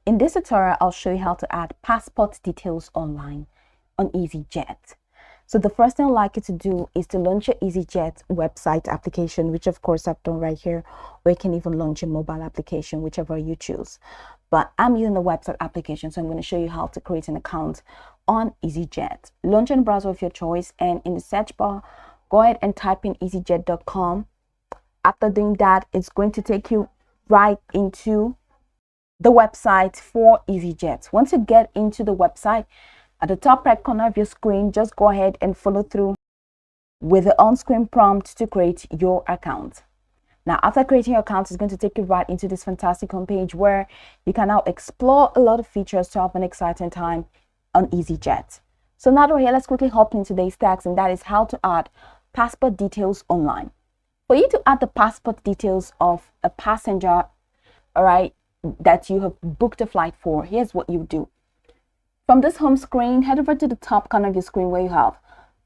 In this tutorial, I'll show you how to add passport details online on Easyjet. So the first thing I'd like you to do is to launch your Easyjet website application, which of course I've done right here, or you can even launch a mobile application, whichever you choose. But I'm using the website application, so I'm going to show you how to create an account on Easyjet. Launch in a browser of your choice, and in the search bar, go ahead and type in easyjet.com. After doing that, it's going to take you right into the website for Easyjet. Once you get into the website, at the top right corner of your screen, just go ahead and follow through with the on-screen prompt to create your account. Now, after creating your account, it's going to take you right into this fantastic homepage where you can now explore a lot of features to have an exciting time on Easyjet. So now that we're here, let's quickly hop into today's task, and that is how to add passport details online. For you to add the passport details of a passenger, all right, that you have booked a flight for, here's what you do. From this home screen, head over to the top corner of your screen where you have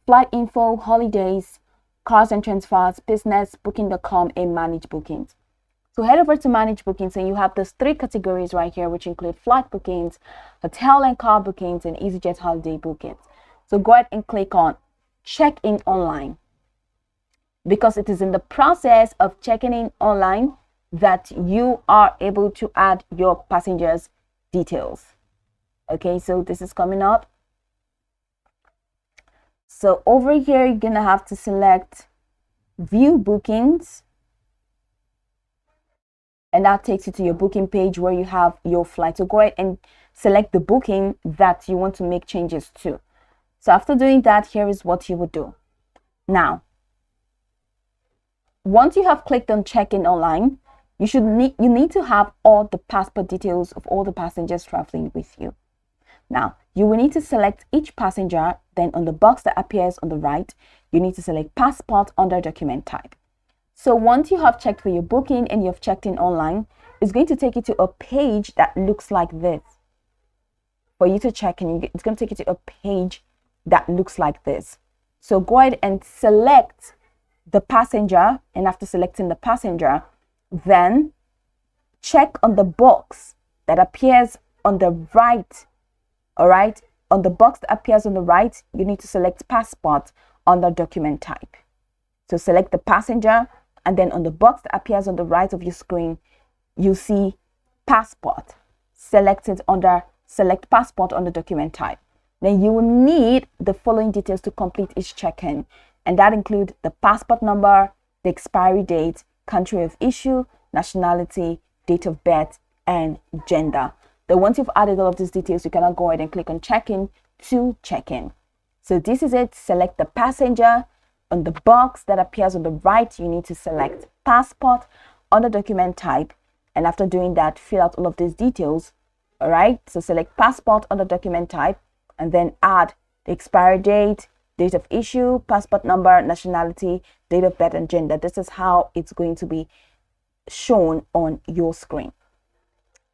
flight info, holidays, cars and transfers, business, booking.com, and manage bookings. So head over to manage bookings, and you have those three categories right here, which include flight bookings, hotel and car bookings, and Easyjet holiday bookings. So go ahead and click on check in online, because it is in the process of checking in online that you are able to add your passengers' details. Okay, so this is coming up. So over here, you're gonna have to select view bookings, and that takes you to your booking page where you have your flight. So go ahead and select the booking that you want to make changes to. So after doing that, here is what you would do. Now, once you have clicked on check-in online, you need to have all the passport details of all the passengers traveling with you. Now, you will need to select each passenger. Then on the box that appears on the right, you need to select passport under document type. So once you have checked for your booking and you've checked in online, it's going to take you to a page that looks like this. For you to check in, it's going to take you to a page that looks like this. So go ahead and select the passenger, and after selecting the passenger, then check on the box that appears on the right. All right, on the box that appears on the right, you need to select passport under document type. So select the passenger, and then on the box that appears on the right of your screen, you see passport. Select passport under document type. Then you will need the following details to complete each check-in, and that include the passport number, the expiry date, country of issue, nationality, date of birth, and gender. Then once you've added all of these details, you can now go ahead and click on check-in to check-in. So this is it. Select the passenger. On the box that appears on the right, you need to select passport under document type, and after doing that, fill out all of these details. All right, so select passport under document type, and then add the expiry date, date of issue, passport number, nationality, date of birth, and gender. This is how it's going to be shown on your screen.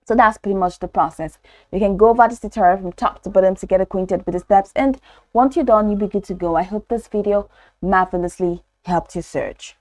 So that's pretty much the process. You can go over this tutorial from top to bottom to get acquainted with the steps, and once you're done, you'll be good to go. I hope this video marvelously helped you search.